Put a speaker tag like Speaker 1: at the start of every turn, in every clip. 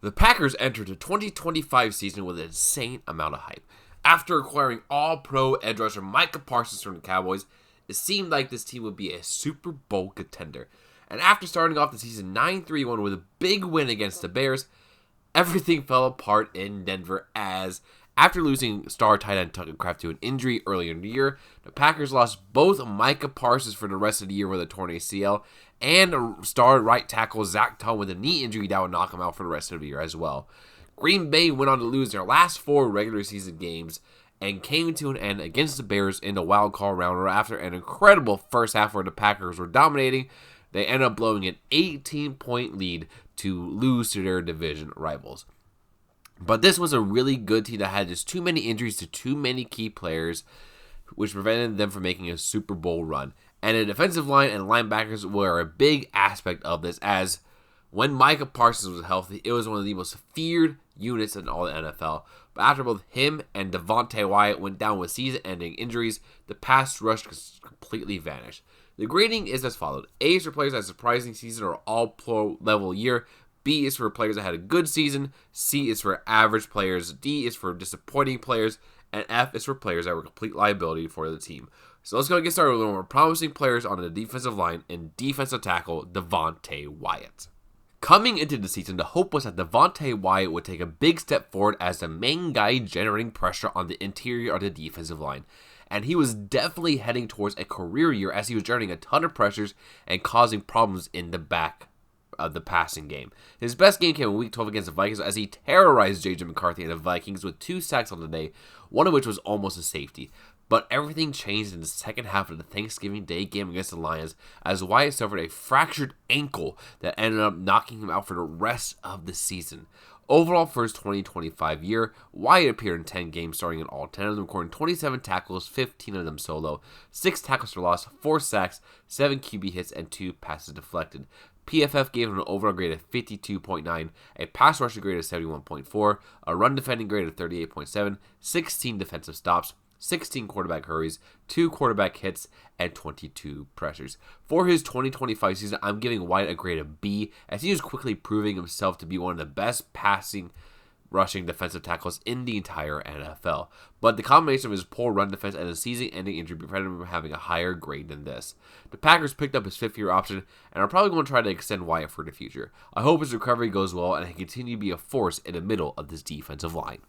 Speaker 1: The Packers entered the 2025 season with an insane amount of hype. After acquiring all-pro edge rusher Micah Parsons from the Cowboys, it seemed like this team would be a Super Bowl contender. And after starting off the season 9-3-1 with a big win against the Bears, everything fell apart in Denver as, after losing star tight end Tucker Kraft to an injury earlier in the year, the Packers lost both Micah Parsons for the rest of the year with a torn ACL and a star right tackle Zach Tom with a knee injury that would knock him out for the rest of the year as well. Green Bay went on to lose their last 4 regular season games and came to an end against the Bears in the wild card round after an incredible first half where the Packers were dominating. They ended up blowing an 18-point lead to lose to their division rivals. But this was a really good team that had just too many injuries to too many key players, which prevented them from making a Super Bowl run. And the defensive line and linebackers were a big aspect of this, as when Micah Parsons was healthy, it was one of the most feared units in all the NFL. But after both him and Devontae Wyatt went down with season-ending injuries, the pass rush completely vanished. The grading is as followed. A is for players that had a surprising season or all-pro level year. B is for players that had a good season. C is for average players. D is for disappointing players. And F is for players that were complete liability for the team. So let's go and get started with one of the more promising players on the defensive line and defensive tackle, Devontae Wyatt. Coming into the season, the hope was that Devontae Wyatt would take a big step forward as the main guy generating pressure on the interior of the defensive line. And he was definitely heading towards a career year as he was generating a ton of pressures and causing problems in the back of the passing game. His best game came in Week 12 against the Vikings as he terrorized J.J. McCarthy and the Vikings with 2 sacks on the day, one of which was almost a safety. But everything changed in the second half of the Thanksgiving Day game against the Lions as Wyatt suffered a fractured ankle that ended up knocking him out for the rest of the season. Overall, for his 2025 year, Wyatt appeared in 10 games, starting in all 10 of them, recording 27 tackles, 15 of them solo, 6 tackles for loss, 4 sacks, 7 QB hits, and 2 passes deflected. PFF gave him an overall grade of 52.9, a pass rushing grade of 71.4, a run defending grade of 38.7, 16 defensive stops, 16 quarterback hurries, 2 quarterback hits, and 22 pressures. For his 2025 season, I'm giving Wyatt a grade of B, as he was quickly proving himself to be one of the best rushing defensive tackles in the entire NFL. But the combination of his poor run defense and the season-ending injury prevented him from having a higher grade than this. The Packers picked up his 5th-year option and are probably going to try to extend Wyatt for the future. I hope his recovery goes well and he can continue to be a force in the middle of this defensive line.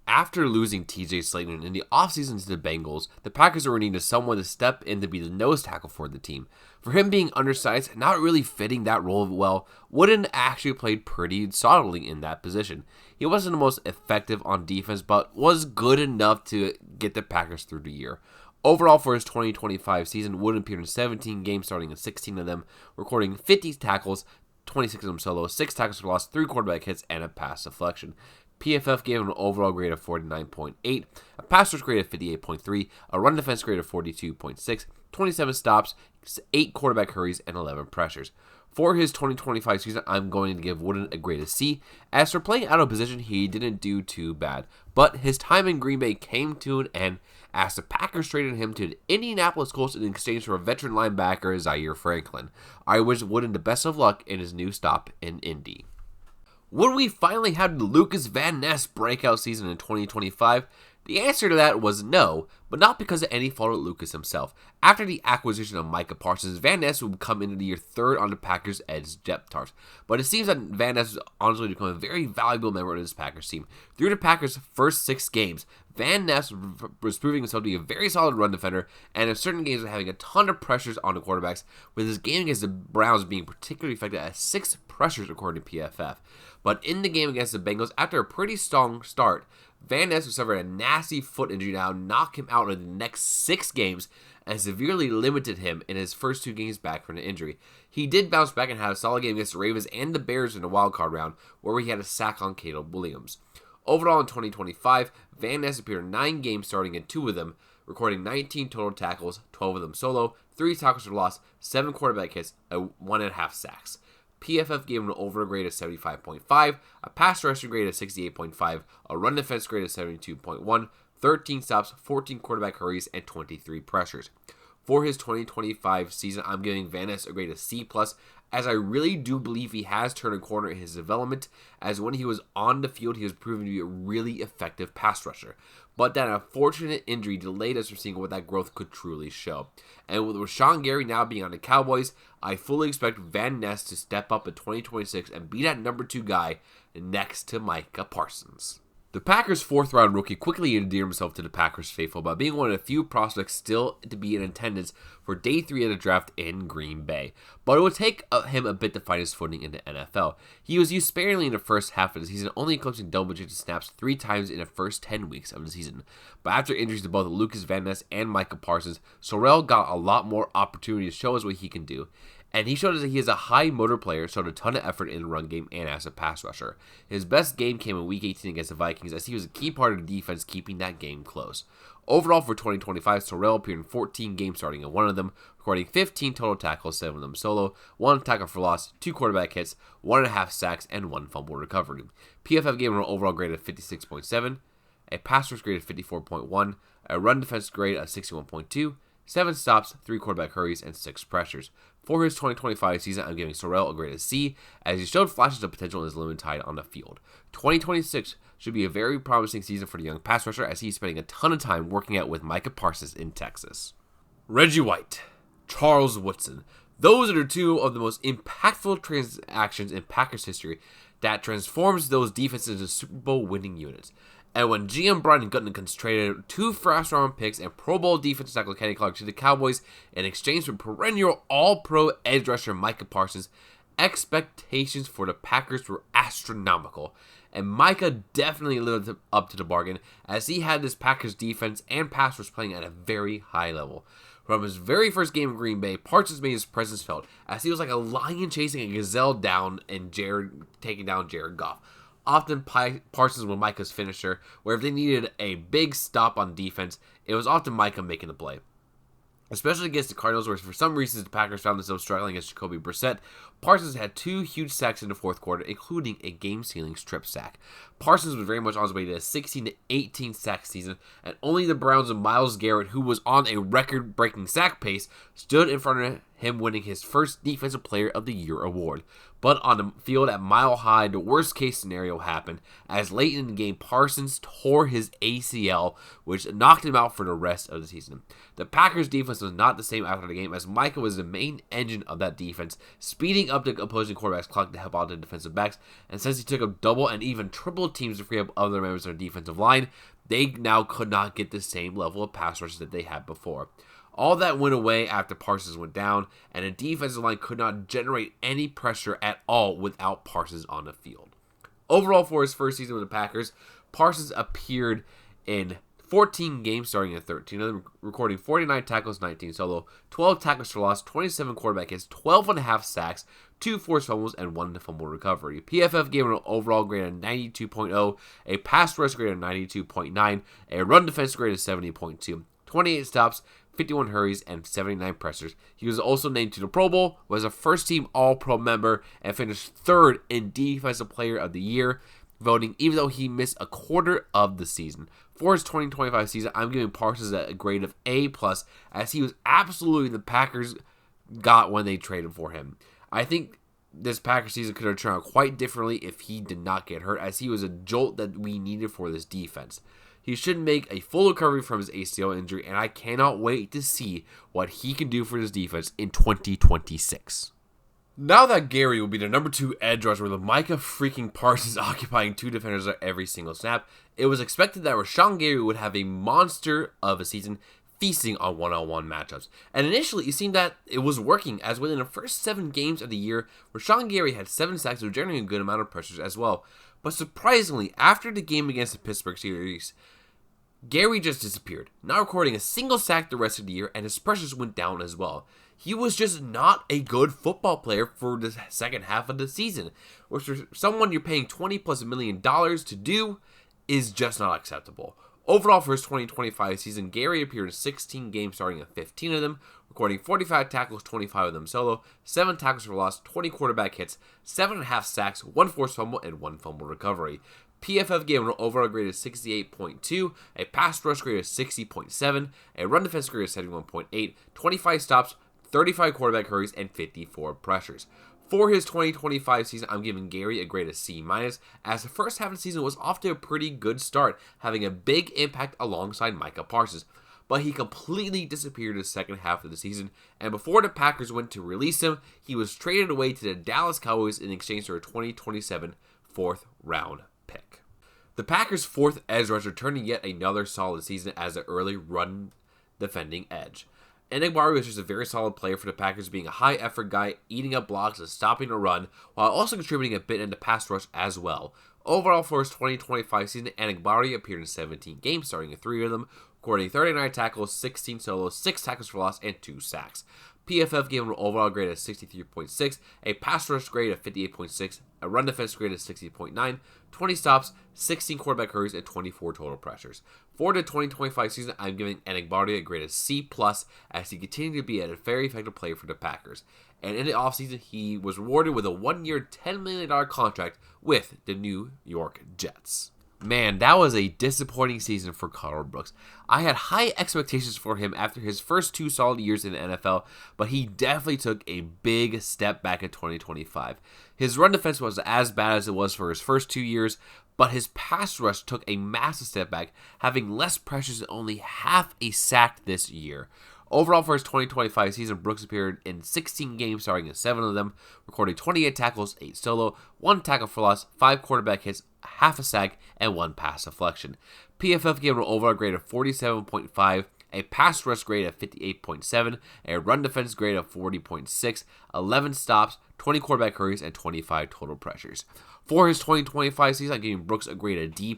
Speaker 1: After losing TJ Slaton in the offseason to the Bengals, the Packers were needing someone to step in to be the nose tackle for the team. For him being undersized and not really fitting that role well, Wooden actually played pretty solidly in that position. He wasn't the most effective on defense, but was good enough to get the Packers through the year. Overall, for his 2025 season, Wooden appeared in 17 games, starting in 16 of them, recording 50 tackles, 26 of them solo, 6 tackles for loss, 3 quarterback hits, and a pass deflection. PFF gave him an overall grade of 49.8, a pass rush grade of 58.3, a run defense grade of 42.6, 27 stops, 8 quarterback hurries, and 11 pressures. For his 2025 season, I'm going to give Wooden a grade of C. As for playing out of position, he didn't do too bad, but his time in Green Bay came to an end as the Packers traded him to the Indianapolis Colts in exchange for a veteran linebacker, Zaire Franklin. I wish Wooden the best of luck in his new stop in Indy. Would we finally have the Lucas Van Ness breakout season in 2025? The answer to that was no, but not because of any fault of Lucas himself. After the acquisition of Micah Parsons, Van Ness would come into the year 3rd on the Packers' edge depth chart. But it seems that Van Ness has honestly become a very valuable member of this Packers team. Through the Packers' first 6 games, Van Ness was proving himself to be a very solid run defender, and in certain games having a ton of pressures on the quarterbacks, with his game against the Browns being particularly effective at 6 pressures according to PFF. But in the game against the Bengals, after a pretty strong start, Van Ness suffered a nasty foot injury that would knock him out in the next 6 games and severely limited him in his first 2 games back from the injury. He did bounce back and had a solid game against the Ravens and the Bears in the wildcard round, where he had a sack on Caleb Williams. Overall in 2025, Van Ness appeared in 9 games, starting in 2 of them, recording 19 total tackles, 12 of them solo, 3 tackles for loss, 7 quarterback hits, and 1.5 sacks. PFF gave him an overall grade of 75.5, a pass rushing grade of 68.5, a run defense grade of 72.1, 13 stops, 14 quarterback hurries, and 23 pressures. For his 2025 season, I'm giving Van Ness a grade of C+, as I really do believe he has turned a corner in his development, as when he was on the field, he was proven to be a really effective pass rusher. But that unfortunate injury delayed us from seeing what that growth could truly show. And with Rashawn Gary now being on the Cowboys, I fully expect Van Ness to step up in 2026 and be that number 2 guy next to Micah Parsons. The Packers' 4th-round rookie quickly endeared himself to the Packers faithful by being one of the few prospects still to be in attendance for Day 3 of the draft in Green Bay. But it would take him a bit to find his footing in the NFL. He was used sparingly in the first half of the season, only eclipsing double-digit snaps 3 times in the first 10 weeks of the season. But after injuries to both Lucas Van Ness and Micah Parsons, Sorrell got a lot more opportunity to show us what he can do. And he showed us that he is a high motor player, showed a ton of effort in the run game and as a pass rusher. His best game came in Week 18 against the Vikings, as he was a key part of the defense keeping that game close. Overall for 2025, Sorrell appeared in 14 games starting in one of them, recording 15 total tackles, 7 of them solo, 1 tackle for loss, 2 quarterback hits, 1.5 sacks, and 1 fumble recovery. PFF gave him an overall grade of 56.7, a pass rush grade of 54.1, a run defense grade of 61.2, 7 stops, 3 quarterback hurries, and 6 pressures. For his 2025 season, I'm giving Sorrell a grade of C, as he showed flashes of potential in his limited time on the field. 2026 should be a very promising season for the young pass rusher, as he's spending a ton of time working out with Micah Parsons in Texas. Reggie White, Charles Woodson. Those are 2 of the most impactful transactions in Packers history that transforms those defenses into Super Bowl winning units. And when GM Brian Gutekunst traded 2 first-round picks and Pro Bowl defensive tackle Kenny Clark to the Cowboys in exchange for perennial All-Pro edge rusher Micah Parsons, expectations for the Packers were astronomical. And Micah definitely lived up to the bargain, as he had this Packers defense and pass rush playing at a very high level. From his very first game in Green Bay, Parsons made his presence felt, as he was like a lion chasing a gazelle down and taking down Jared Goff. Often Parsons was Micah's finisher, where if they needed a big stop on defense, it was often Micah making the play. Especially against the Cardinals, where for some reasons the Packers found themselves struggling against Jacoby Brissett, Parsons had 2 huge sacks in the 4th quarter, including a game-sealing strip sack. Parsons was very much on his way to a 16-18 sack season, and only the Browns and Myles Garrett, who was on a record-breaking sack pace, stood in front of him winning his first Defensive Player of the Year award. But on the field at Mile High, the worst-case scenario happened, as late in the game, Parsons tore his ACL, which knocked him out for the rest of the season. The Packers' defense was not the same after the game, as Micah was the main engine of that defense, speeding up the opposing quarterback's clock to help out the defensive backs, and since he took up double and even triple teams to free up other members of their defensive line, they now could not get the same level of pass rush that they had before. All that went away after Parsons went down, and the defensive line could not generate any pressure at all without Parsons on the field. Overall, for his first season with the Packers, Parsons appeared in 14 games starting in 13 of them, recording 49 tackles, 19 solo, 12 tackles for loss, 27 quarterback hits, 12.5 sacks, 2 forced fumbles, and 1 fumble recovery. PFF gave him an overall grade of 92.0, a pass rush grade of 92.9, a run defense grade of 70.2, 28 stops, 51 hurries, and 79 pressures. He was also named to the Pro Bowl, was a first-team All-Pro member, and finished 3rd in Defensive Player of the Year voting, even though he missed a quarter of the season. For his 2025 season, I'm giving Parsons a grade of A+, as he was absolutely the Packers got when they traded for him. I think this Packers season could have turned out quite differently if he did not get hurt, as he was a jolt that we needed for this defense. He should make a full recovery from his ACL injury, and I cannot wait to see what he can do for this defense in 2026. Now that Gary will be the number 2 edge rusher with Micah freaking Parsons occupying 2 defenders at every single snap, it was expected that Rashawn Gary would have a monster of a season, feasting on one-on-one matchups. And initially, it seemed that it was working, as within the first 7 games of the year, Rashawn Gary had 7 sacks, with generating a good amount of pressures as well. But surprisingly, after the game against the Pittsburgh Steelers, Gary just disappeared, not recording a single sack the rest of the year, and his pressures went down as well. He was just not a good football player for the second half of the season, which for someone you're paying $20+ million to do is just not acceptable. Overall, for his 2025 season, Gary appeared in 16 games, starting in 15 of them, recording 45 tackles, 25 of them solo, 7 tackles for loss, 20 quarterback hits, 7.5 sacks, 1 forced fumble, and 1 fumble recovery. PFF gave him an overall grade of 68.2, a pass rush grade of 60.7, a run defense grade of 71.8, 25 stops, 35 quarterback hurries, and 54 pressures. For his 2025 season, I'm giving Gary a grade of C-, as the first half of the season was off to a pretty good start, having a big impact alongside Micah Parsons. But he completely disappeared in the second half of the season, and before the Packers went to release him, he was traded away to the Dallas Cowboys in exchange for a 2027 fourth-round pick. The Packers' fourth edge rusher turned in yet another solid season as an early run defending edge. Enagbare was just a very solid player for the Packers, being a high-effort guy, eating up blocks and stopping the run, while also contributing a bit in the pass rush as well. Overall, for his 2025 season, Enagbare appeared in 17 games, starting in 3 of them, recording 39 tackles, 16 solos, 6 tackles for loss, and 2 sacks. PFF gave him an overall grade of 63.6, a pass rush grade of 58.6, a run defense grade of 60.9, 20 stops, 16 quarterback hurries, and 24 total pressures. For the 2025 season, I'm giving Enagbare a grade of C+, as he continued to be a very effective player for the Packers. And in the offseason, he was rewarded with a 1-year, $10 million contract with the New York Jets. Man, that was a disappointing season for Connor Brooks. I had high expectations for him after his first 2 solid years in the NFL, but he definitely took a big step back in 2025. His run defense was as bad as it was for his first 2 years, but his pass rush took a massive step back, having less pressures and only half a sack this year. Overall, for his 2025 season, Brooks appeared in 16 games, starting in 7 of them, recording 28 tackles, 8 solo, 1 tackle for loss, 5 quarterback hits, half a sack, and 1 pass deflection. PFF gave him an overall grade of 47.5, a pass rush grade of 58.7, a run defense grade of 40.6, 11 stops, 20 quarterback hurries, and 25 total pressures. For his 2025 season, I'm giving Brooks a grade of D+,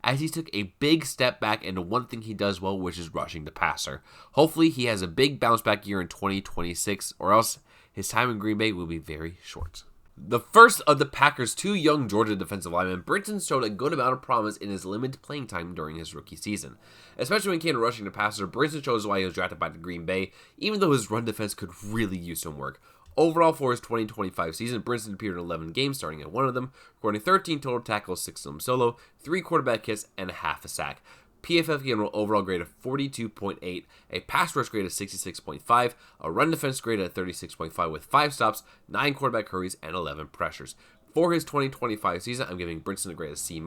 Speaker 1: as he took a big step back into one thing he does well, which is rushing the passer. Hopefully, he has a big bounce back year in 2026, or else his time in Green Bay will be very short. The first of the Packers' 2 young Georgia defensive linemen, Brinson showed a good amount of promise in his limited playing time during his rookie season. Especially when it came to rushing the passer, Brinson shows why he was drafted by the Green Bay, even though his run defense could really use some work. Overall, for his 2025 season, Brinson appeared in 11 games, starting at 1 of them, recording 13 total tackles, 6 of them solo, 3 quarterback hits, and a half a sack. PFF gave him an overall grade of 42.8, a pass rush grade of 66.5, a run defense grade of 36.5 with 5 stops, 9 quarterback hurries, and 11 pressures. For his 2025 season, I'm giving Brinson a grade of C-,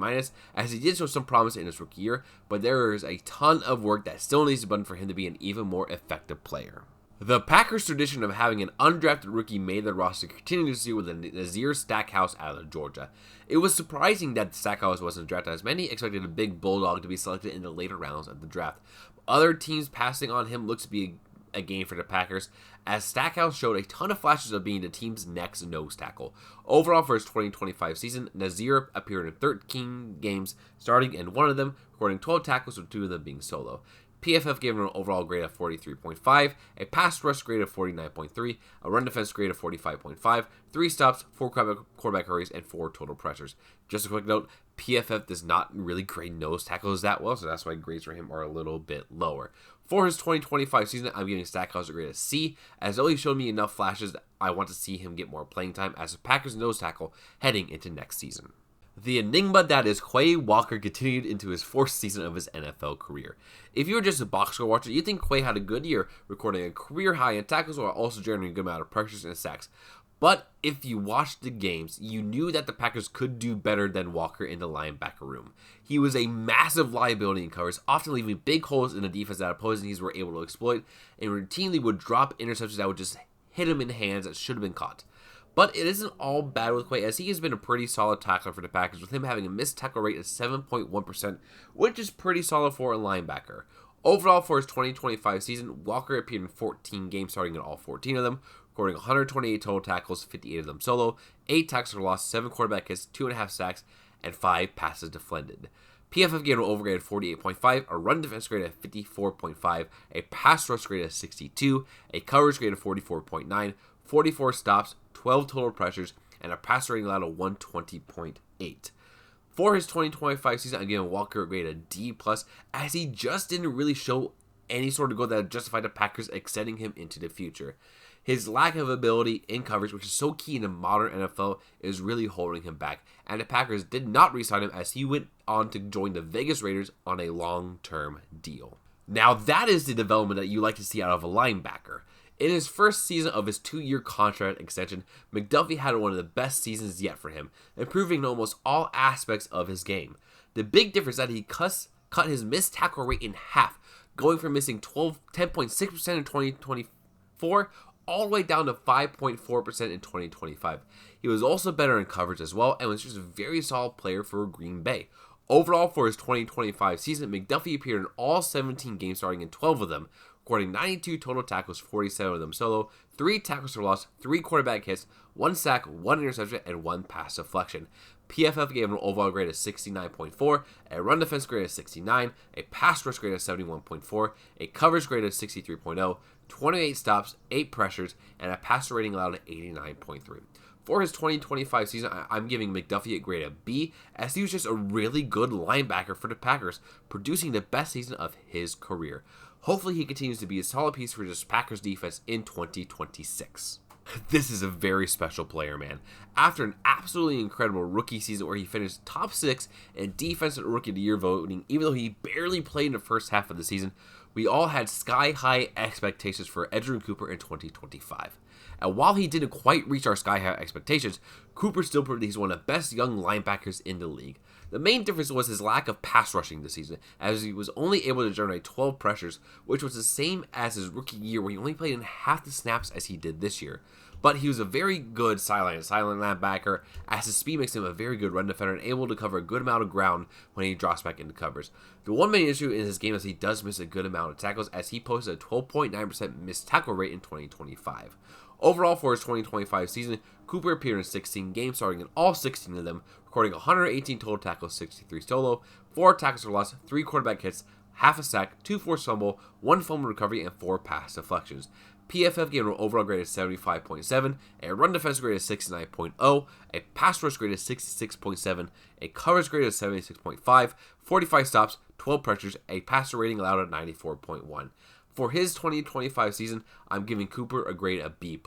Speaker 1: as he did show some promise in his rookie year, but there is a ton of work that still needs to be done for him to be an even more effective player. The Packers' tradition of having an undrafted rookie made the roster continues with Nazir Stackhouse out of Georgia. It was surprising that Stackhouse wasn't drafted, as many expected a big bulldog to be selected in the later rounds of the draft. Other teams passing on him looks to be a gain for the Packers, as Stackhouse showed a ton of flashes of being the team's next nose tackle. Overall, for his 2025 season, Nazir appeared in 13 games, starting in 1 of them, recording 12 tackles with 2 of them being solo. PFF gave him an overall grade of 43.5, a pass rush grade of 49.3, a run defense grade of 45.5, 3 stops, 4 quarterback hurries, and 4 total pressures. Just a quick note, PFF does not really grade nose tackles that well, so that's why grades for him are a little bit lower. For his 2025 season, I'm giving Stackhouse a grade of C, as though he showed me enough flashes that I want to see him get more playing time as a Packers nose tackle heading into next season. The enigma that is Quay Walker continued into his 4th season of his NFL career. If you were just a box score watcher, you'd think Quay had a good year, recording a career high in tackles while also generating a good amount of pressures and sacks. But if you watched the games, you knew that the Packers could do better than Walker in the linebacker room. He was a massive liability in covers, often leaving big holes in the defense that opposing teams were able to exploit, and routinely would drop interceptions that would just hit him in hands that should have been caught. But it isn't all bad with Quay, as he has been a pretty solid tackler for the Packers, with him having a missed tackle rate of 7.1%, which is pretty solid for a linebacker. Overall, for his 2025 season, Walker appeared in 14 games, starting in all 14 of them, recording 128 total tackles, 58 of them solo, 8 tackles for loss, 7 quarterback hits, 2.5 sacks, and 5 passes defended. PFF gave him an overgrade of 48.5, a run defense grade of 54.5, a pass rush grade of 62, a coverage grade of 44.9, 44 stops, 12 total pressures, and a passer rating allowed of 120.8. For his 2025 season, I'm giving Walker a grade of D+, as he just didn't really show any sort of goal that justified the Packers extending him into the future. His lack of ability in coverage, which is so key in the modern NFL, is really holding him back, and the Packers did not re-sign him as he went on to join the Vegas Raiders on a long-term deal. Now that is the development that you like to see out of a linebacker. In his first season of his 2-year contract extension, McDuffie had one of the best seasons yet for him, improving in almost all aspects of his game. The big difference is that he cut his missed tackle rate in half, going from missing 10.6% in 2024 all the way down to 5.4% in 2025. He was also better in coverage as well and was just a very solid player for Green Bay. Overall, for his 2025 season, McDuffie appeared in all 17 games, starting in 12 of them, recording 92 total tackles, 47 of them solo, 3 tackles for loss, 3 quarterback hits, 1 sack, 1 interception, and 1 pass deflection. PFF gave him an overall grade of 69.4, a run defense grade of 69, a pass rush grade of 71.4, a coverage grade of 63.0, 28 stops, 8 pressures, and a passer rating allowed of 89.3. For his 2025 season, I'm giving McDuffie a grade of B, as he was just a really good linebacker for the Packers, producing the best season of his career. Hopefully he continues to be a solid piece for this Packers defense in 2026. This is a very special player, man. After an absolutely incredible rookie season where he finished top 6 in Defensive Rookie of the Year voting, even though he barely played in the first half of the season, we all had sky-high expectations for Edgerrin Cooper in 2025. And while he didn't quite reach our sky-high expectations, Cooper still proved that he's one of the best young linebackers in the league. The main difference was his lack of pass rushing this season, as he was only able to generate 12 pressures, which was the same as his rookie year where he only played in half the snaps as he did this year. But he was a very good sideline linebacker, as his speed makes him a very good run defender and able to cover a good amount of ground when he drops back into covers. The one main issue in his game is he does miss a good amount of tackles, as he posted a 12.9% missed tackle rate in 2025. Overall, for his 2025 season, Cooper appeared in 16 games, starting in all 16 of them, recording 118 total tackles, 63 solo, 4 tackles for loss, 3 quarterback hits, half a sack, 2 forced fumble, 1 fumble recovery, and 4 pass deflections. PFF gave him an overall grade of 75.7, a run defense grade of 69.0, a pass rush grade of 66.7, a coverage grade of 76.5, 45 stops, 12 pressures, a passer rating allowed at 94.1. For his 2025 season, I'm giving Cooper a grade of B+,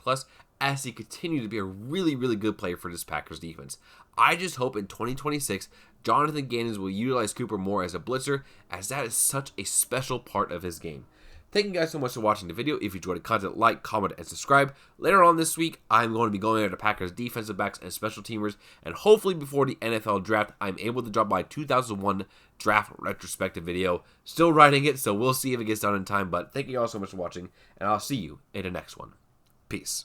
Speaker 1: as he continued to be a really, really good player for this Packers defense. I just hope in 2026, Jonathan Gannon will utilize Cooper more as a blitzer, as that is such a special part of his game. Thank you guys so much for watching the video. If you enjoyed the content, like, comment, and subscribe. Later on this week, I'm going to be going over the Packers defensive backs and special teamers, and hopefully before the NFL draft, I'm able to drop my 2001 draft retrospective video. Still writing it, so we'll see if it gets done in time, but thank you all so much for watching, and I'll see you in the next one. Peace.